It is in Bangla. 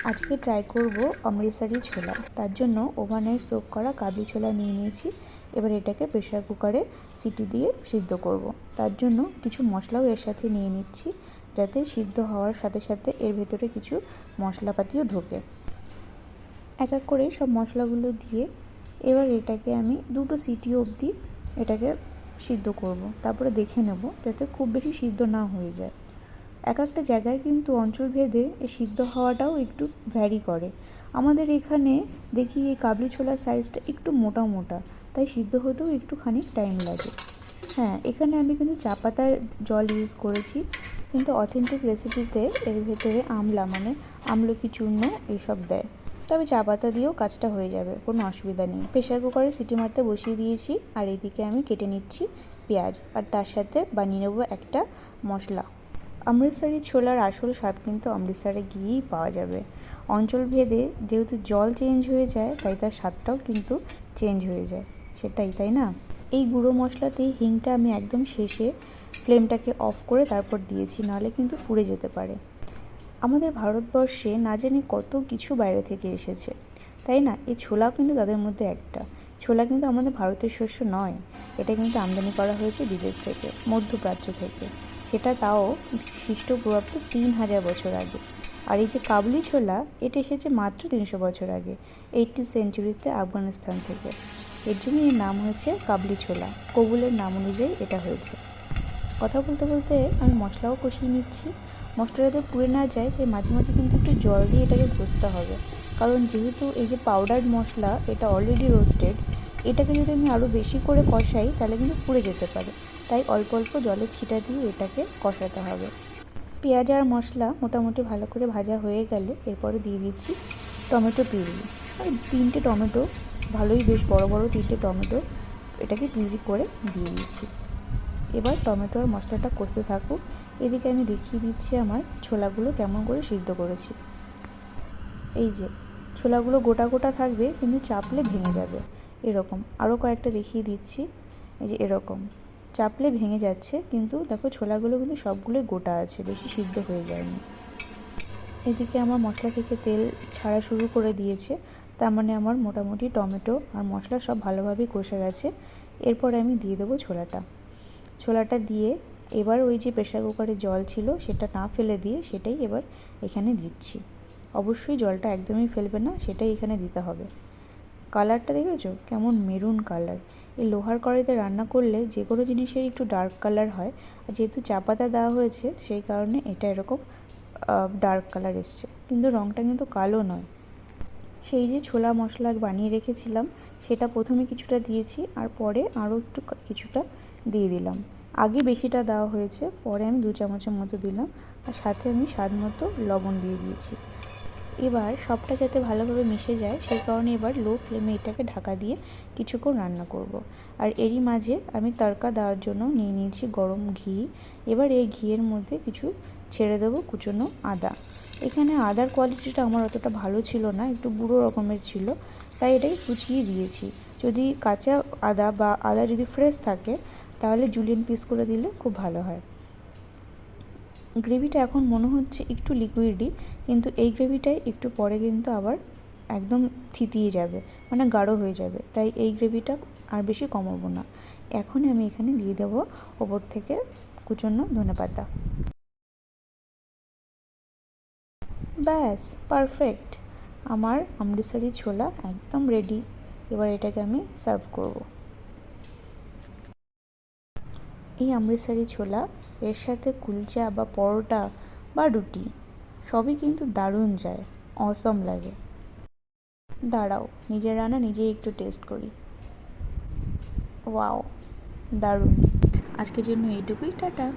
আজকে ট্রাই করব অমৃতসরি ছোলা। তার জন্য ওভানের সোক করা কাবলি ছোলা নিয়ে নিয়েছি। এবার এটাকে প্রেশার কুকারে সিটি দিয়ে সিদ্ধ করব। তার জন্য কিছু মশলাও এর সাথে নিয়ে নিচ্ছি, যাতে সিদ্ধ হওয়ার সাথে সাথে এর ভেতরে কিছু মশলাপাতিও ঢোকে। এক এক করে সব মশলাগুলো দিয়ে এবার এটাকে আমি 2টো সিটি অবধি এটাকে সিদ্ধ করব। তারপরে দেখে নেব যাতে খুব বেশি সিদ্ধ না হয়ে যায়। এক একটা জায়গায় কিন্তু অঞ্চলভেদে এই সিদ্ধ হওয়াটাও একটু ভ্যারি করে। আমাদের এখানে দেখি এই কাবলি ছোলার সাইজটা একটু মোটা মোটা, তাই সিদ্ধ হতেও একটুখানি টাইম লাগে। হ্যাঁ, এখানে আমি কিন্তু চা পাতার জল ইউজ করেছি, কিন্তু অথেন্টিক রেসিপিতে এর ভেতরে আমলা মানে আমলকি চূর্ণ এইসব দেয়। তবে চা পাতা দিয়েও কাজটা হয়ে যাবে, কোনো অসুবিধা নেই। প্রেশার কুকারে সিটি মারতে বসিয়ে দিয়েছি, আর এইদিকে আমি কেটে নিচ্ছি পেঁয়াজ, আর তার সাথে বানিয়ে নেবো একটা মশলা। অমৃতসরি ছোলার আসল স্বাদ কিন্তু অমৃতসরে গিয়েই পাওয়া যাবে। অঞ্চলভেদে যেহেতু জল চেঞ্জ হয়ে যায়, তাই তার স্বাদটাও কিন্তু চেঞ্জ হয়ে যায়। সেটাই, তাই না? এই গুঁড়ো মশলাতেই হিংটা আমি একদম শেষে ফ্লেমটাকে অফ করে তারপর দিয়েছি, নাহলে কিন্তু পুড়ে যেতে পারে। আমাদের ভারতবর্ষে না জানি কত কিছু বাইরে থেকে এসেছে, তাই না? এই ছোলা কিন্তু তাদের মধ্যে একটা। ছোলা কিন্তু আমাদের ভারতের শস্য নয়, এটা কিন্তু আমদানি করা হয়েছে বিদেশ থেকে, মধ্যপ্রাচ্য থেকে। সেটা তাও খ্রিস্টপূর্বাব্দ 3000 বছর আগে। আর এই যে কাবলি ছোলা, এটা এসেছে মাত্র 300 বছর আগে, 18th সেঞ্চুরিতে আফগানিস্তান থেকে। এর জন্য এর নাম হয়েছে কাবলি ছোলা। কবুলের নাম অনুযায়ী এটা হয়েছে। কথা বলতে বলতে আমি মশলাও কষিয়ে নিচ্ছি। মশলাটা যাতে পুড়ে না যায়, তাই মাঝে মাঝে কিন্তু একটু জল দিয়ে এটাকে কষতে হবে। কারণ যেহেতু এই যে পাউডার মশলা, এটা অলরেডি রোস্টেড, এটাকে যদি আমি আরও বেশি করে কষাই তাহলে কিন্তু পুড়ে যেতে পারে। তাই অল্প অল্প জলের ছিটা দিয়ে এটাকে কষাতে হবে। পেঁয়াজ আর মশলা মোটামুটি ভালো করে ভাজা হয়ে গেলে এরপরে দিয়ে দিচ্ছি টমেটো পিউরি। আর 3টে টমেটো, ভালোই বেশ বড় বড় 3টে টমেটো, এটাকে পিউরি করে দিয়ে দিচ্ছি। এবার টমেটো আর মশলাটা কষতে থাকুক। এদিকে আমি দেখিয়ে দিচ্ছি আমার ছোলাগুলো কেমন করে সিদ্ধ করেছি। এই যে ছোলাগুলো গোটা গোটা থাকবে, কিন্তু চাপলে ভেঙে যাবে এরকম। আরও কয়েকটা দেখিয়ে দিচ্ছি। এই যে এরকম চাপলে ভেঙে যাচ্ছে, কিন্তু দেখো ছোলাগুলো কিন্তু সবগুলোই গোটা আছে, বেশি সিদ্ধ হয়ে যায়নি। এদিকে আমার মশলা থেকে তেল ছাড়া শুরু করে দিয়েছে, তার মানে আমার মোটামুটি টমেটো আর মশলা সব ভালোভাবে কষে গেছে। এরপরে আমি দিয়ে দেবো ছোলাটা দিয়ে এবার ওই যে প্রেশার কুকারে জল ছিল সেটা না ফেলে দিয়ে সেটাই এবার এখানে দিচ্ছি। অবশ্যই জলটা একদমই ফেলবে না, সেটাই এখানে দিতে হবে। কালারটা দেখেছো কেমন মেরুন কালার? এই লোহার কড়াইতে রান্না করলে যে কোনো জিনিসের একটু ডার্ক কালার হয়, আর যেহেতু চা পাতা দেওয়া হয়েছে সেই কারণে এটা এরকম ডার্ক কালার এসছে, কিন্তু রঙটা কিন্তু কালো নয়। সেই যে ছোলা মশলা বানিয়ে রেখেছিলাম, সেটা প্রথমে কিছুটা দিয়েছি, আর পরে আরও একটু কিছুটা দিয়ে দিলাম। আগে বেশিটা দেওয়া হয়েছে, পরে আমি 2 চামচের মতো দিলাম, আর সাথে আমি স্বাদ মতো লবণ দিয়ে দিয়েছি। এবার সবটা যাতে ভালোভাবে মিশে যায়, সেই কারণে এবার লো ফ্লেমে এটাকে ঢাকা দিয়ে কিছুক্ষণ রান্না করব। আর এরই মাঝে আমি তড়কা দেওয়ার জন্য নিয়ে নিয়েছি গরম ঘি। এবার এই ঘিয়ের মধ্যে কিছু ছেড়ে দেবো কুচনো আদা। এখানে আদার কোয়ালিটিটা আমার অতটা ভালো ছিল না, একটু বুড়ো রকমের ছিল, তাই এটাই কুচিয়ে দিয়েছি। যদি কাঁচা আদা বা আদা যদি ফ্রেশ থাকে, তাহলে জুলিয়ান পিস করে দিলে খুব ভালো হয়। গ্রেভিটা এখন মনে হচ্ছে একটু লিকুইডই, কিন্তু এই গ্রেভিটাই একটু পরে কিন্তু আবার একদম থিতিয়ে যাবে, মানে গাঢ় হয়ে যাবে। তাই এই গ্রেভিটা আর বেশি কমাবো না। এখন আমি এখানে দিয়ে দেবো ওপর থেকে কুচনো ধনেপাতা। ব্যাস, পারফেক্ট! আমার অমৃতসরি ছোলা একদম রেডি। এবার এটাকে আমি সার্ভ করব। এই অমৃতসরি ছোলা এর সাথে কুলচা বা পরোটা বা রুটি সবই কিন্তু দারুণ যায়, অসম লাগে। দাঁড়াও, নিজের রান্না নিজেই একটু টেস্ট করি। ওয়াও, দারুণ! আজকের জন্য এইটুকুই, টাটা।